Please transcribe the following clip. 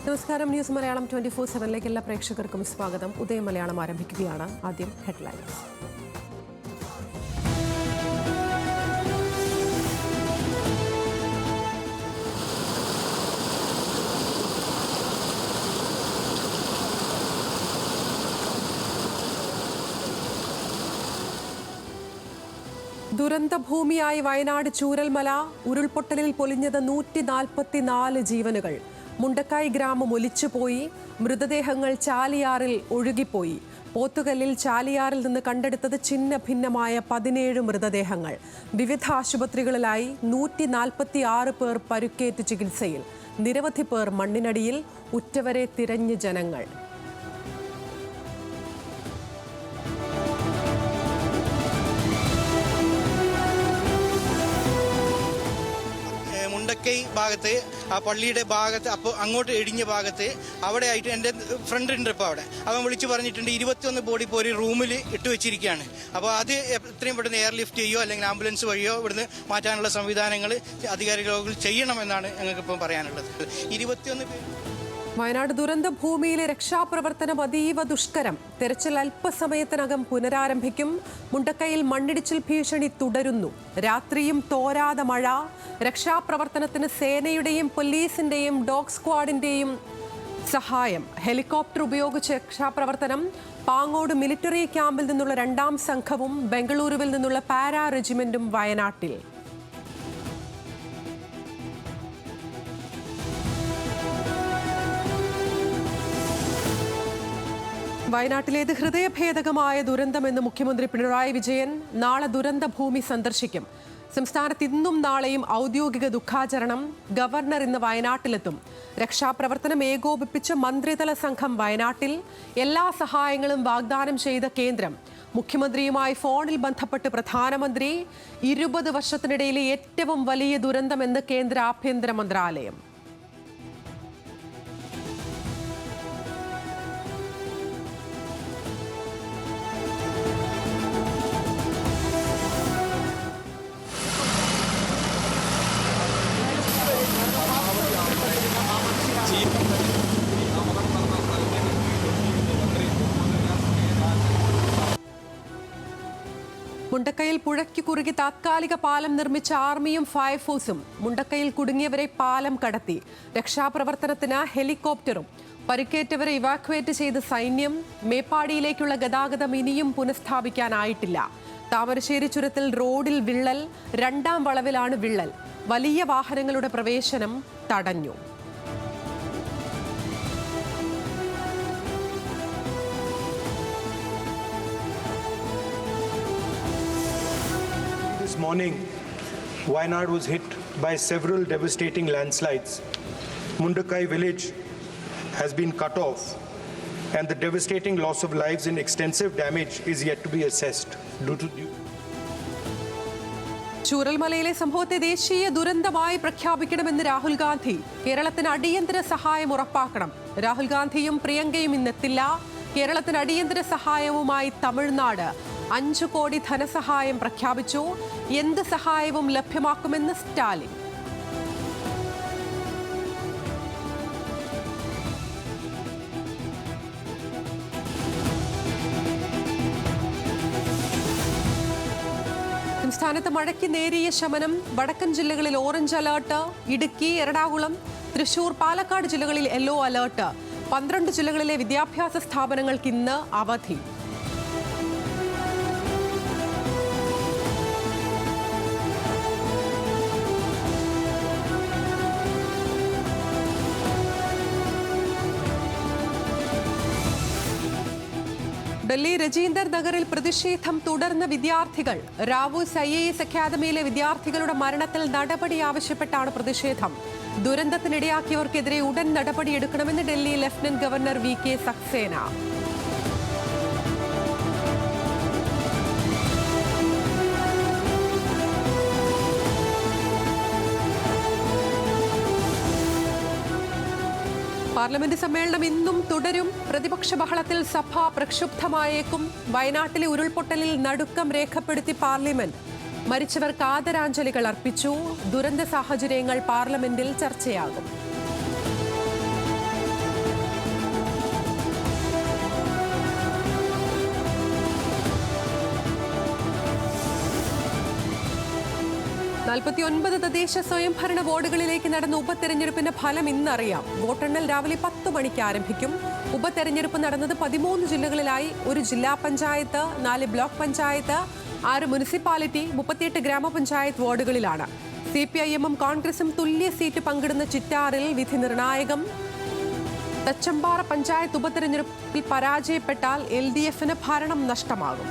നമസ്കാരം. ന്യൂസ് മലയാളം 24/7 എല്ലാ പ്രേക്ഷകർക്കും സ്വാഗതം. ഉദയം മലയാളം ആരംഭിക്കുകയാണ്. ആദ്യം ഹെഡ്ലൈൻസ്. ദുരന്തഭൂമിയായി വയനാട് ചൂരൽമല. ഉരുൾപൊട്ടലിൽ പൊലിഞ്ഞത് 144 ജീവനുകൾ. മുണ്ടക്കായ് ഗ്രാമം ഒലിച്ചുപോയി. മൃതദേഹങ്ങൾ ചാലിയാറിൽ ഒഴുകിപ്പോയി. പോത്തുകല്ലിൽ ചാലിയാറിൽ നിന്ന് കണ്ടെടുത്തത് ഛിന്ന ഭിന്നമായ 17 മൃതദേഹങ്ങൾ. വിവിധ ആശുപത്രികളിലായി 146 പേർ പരുക്കേറ്റ് ചികിത്സയിൽ. നിരവധി പേർ മണ്ണിനടിയിൽ. ഉറ്റവരെ തിരഞ്ഞ് ജനങ്ങൾ. മുണ്ടക്കൈ ഭാഗത്ത് ആ പള്ളിയുടെ ഭാഗത്ത് അപ്പോൾ അങ്ങോട്ട് ഇടിഞ്ഞ ഭാഗത്ത് അവിടെ ആയിട്ട് എൻ്റെ ഫ്രണ്ട് ഉണ്ട്. ഇപ്പോൾ അവിടെ അവൻ വിളിച്ച് പറഞ്ഞിട്ടുണ്ട് 21 ബോഡി ഇപ്പോൾ ഒരു റൂമിൽ ഇട്ട് വെച്ചിരിക്കുകയാണ്. അപ്പോൾ അത് എത്രയും പെട്ടെന്ന് എയർ ലിഫ്റ്റ് ചെയ്യോ അല്ലെങ്കിൽ ആംബുലൻസ് വഴിയോ ഇവിടുന്ന് മാറ്റാനുള്ള സംവിധാനങ്ങൾ അധികാരികൾ ചെയ്യണമെന്നാണ് ഞങ്ങൾക്കിപ്പം പറയാനുള്ളത്. 21 പേര്. വയനാട് ദുരന്ത ഭൂമിയിലെ രക്ഷാപ്രവർത്തനം അതീവ ദുഷ്കരം. തെരച്ചിൽ അല്പസമയത്തിനകം പുനരാരംഭിക്കും. മുണ്ടക്കൈയിൽ മണ്ണിടിച്ചിൽ ഭീഷണി തുടരുന്നു. രാത്രിയും തോരാതെ മഴ. രക്ഷാപ്രവർത്തനത്തിന് സേനയുടെയും പോലീസിന്റെയും ഡോഗ് സ്ക്വാഡിന്റെയും സഹായം. ഹെലികോപ്റ്റർ ഉപയോഗിച്ച് രക്ഷാപ്രവർത്തനം. പാങ്ങോട് മിലിറ്ററി ക്യാമ്പിൽ നിന്നുള്ള 2ാം സംഘവും ബംഗളൂരുവിൽ നിന്നുള്ള പാരാ റെജിമെന്റും വയനാട്ടിൽ. വയനാട്ടിലേത് ഹൃദയഭേദകമായ ദുരന്തമെന്ന് മുഖ്യമന്ത്രി പിണറായി വിജയൻ. നാളെ ദുരന്ത ഭൂമി സന്ദർശിക്കും. സംസ്ഥാനത്ത് ഇന്നും നാളെയും ഔദ്യോഗിക ദുഃഖാചരണം. ഗവർണർ ഇന്ന് വയനാട്ടിലെത്തും. രക്ഷാപ്രവർത്തനം ഏകോപിപ്പിച്ച് മന്ത്രിതല സംഘം വയനാട്ടിൽ. എല്ലാ സഹായങ്ങളും വാഗ്ദാനം ചെയ്ത കേന്ദ്രം. മുഖ്യമന്ത്രിയുമായി ഫോണിൽ ബന്ധപ്പെട്ട് പ്രധാനമന്ത്രി. 20 വർഷത്തിനിടയിലെ ഏറ്റവും വലിയ ദുരന്തമെന്ന് കേന്ദ്ര ആഭ്യന്തര മന്ത്രാലയം. മുണ്ടക്കയിൽ പുഴയ്ക്ക് കുറുകെ താത്കാലിക പാലം നിർമ്മിച്ച ആർമിയും ഫയർഫോഴ്സും. മുണ്ടക്കയിൽ കുടുങ്ങിയവരെ പാലം കടത്തി. രക്ഷാപ്രവർത്തനത്തിന് ഹെലികോപ്റ്ററും. പരിക്കേറ്റവരെ ഇവാക്യുവേറ്റ് ചെയ്ത് സൈന്യം. മേപ്പാടിയിലേക്കുള്ള ഗതാഗതം ഇനിയും പുനഃസ്ഥാപിക്കാനായിട്ടില്ല. താമരശ്ശേരി ചുരത്തിൽ റോഡിൽ വിള്ളൽ. 2ാം വളവിലാണ് വിള്ളൽ. വലിയ വാഹനങ്ങളുടെ പ്രവേശനം തടഞ്ഞു. This morning, Wayanad was hit by several devastating landslides. Mundakai village has been cut off, and the devastating loss of lives and extensive damage is yet to be assessed. ചൂരൽമലയിലെ സംഭവത്തെ ദേശീയ ദുരന്തമായി പ്രഖ്യാപിക്കണമെന്ന് രാഹുൽ ഗാന്ധി. കേരളത്തിന് അടിയന്തര സഹായം ഉറപ്പാക്കണം. രാഹുൽ ഗാന്ധിയും പ്രിയങ്കയും ഇന്നെത്തില്ല. കേരളത്തിന് അടിയന്തര സഹായവുമായി തമിഴ്നാട്. 5 കോടി ധനസഹായം പ്രഖ്യാപിച്ചു. എന്ത് സഹായവും ലഭ്യമാക്കുമെന്ന് സ്റ്റാലിൻ. സംസ്ഥാനത്ത് മഴയ്ക്ക് നേരിയ ശമനം. വടക്കൻ ജില്ലകളിൽ ഓറഞ്ച് അലേർട്ട്. ഇടുക്കി, എറണാകുളം, തൃശൂർ, പാലക്കാട് ജില്ലകളിൽ യെല്ലോ അലേർട്ട്. 12 ജില്ലകളിലെ വിദ്യാഭ്യാസ സ്ഥാപനങ്ങൾക്ക് ഇന്ന് അവധി. ഡൽഹി രജീന്ദർ നഗറിൽ പ്രതിഷേധം തുടർന്ന വിദ്യാർത്ഥികൾ. റാവൂസ് IAS അക്കാദമിയിലെ വിദ്യാർത്ഥികളുടെ മരണത്തിൽ നടപടി ആവശ്യപ്പെട്ടാണ് പ്രതിഷേധം. ദുരന്തത്തിനിടയാക്കിയവർക്കെതിരെ ഉടൻ നടപടിയെടുക്കണമെന്ന് Delhi lieutenant governor VK Saxena. Parliament സമ്മേളനം ഇന്നും തുടരും. പ്രതിപക്ഷ ബഹളത്തിൽ സഭ പ്രക്ഷുബ്ധമായേക്കും. വയനാട്ടിലെ ഉരുൾപൊട്ടലിൽ നടുക്കം രേഖപ്പെടുത്തി പാർലമെന്റ്. മരിച്ചവർക്ക് ആദരാഞ്ജലികൾ അർപ്പിച്ചു. ദുരന്ത സാഹചര്യങ്ങൾ പാർലമെന്റിൽ ചർച്ചയാകും. 49 തദ്ദേശ സ്വയംഭരണ വാർഡുകളിലേക്ക് നടന്ന ഉപതെരഞ്ഞെടുപ്പിന്റെ ഫലം ഇന്നറിയാം. വോട്ടെണ്ണൽ രാവിലെ 10 മണിക്ക് ആരംഭിക്കും. ഉപതെരഞ്ഞെടുപ്പ് നടന്നത് 13 ജില്ലകളിലായി. 1 ജില്ലാ പഞ്ചായത്ത്, 4 ബ്ലോക്ക് പഞ്ചായത്ത്, 6 മുനിസിപ്പാലിറ്റി, 38 ഗ്രാമപഞ്ചായത്ത് വാർഡുകളിലാണ്. CPIM-ഉം കോൺഗ്രസും തുല്യ സീറ്റ് പങ്കിടുന്ന ചിറ്റാറിൽ വിധി നിർണായകം. തച്ചമ്പാറ പഞ്ചായത്ത് ഉപതെരഞ്ഞെടുപ്പിൽ പരാജയപ്പെട്ടാൽ LDF-ന് ഭരണം നഷ്ടമാകും.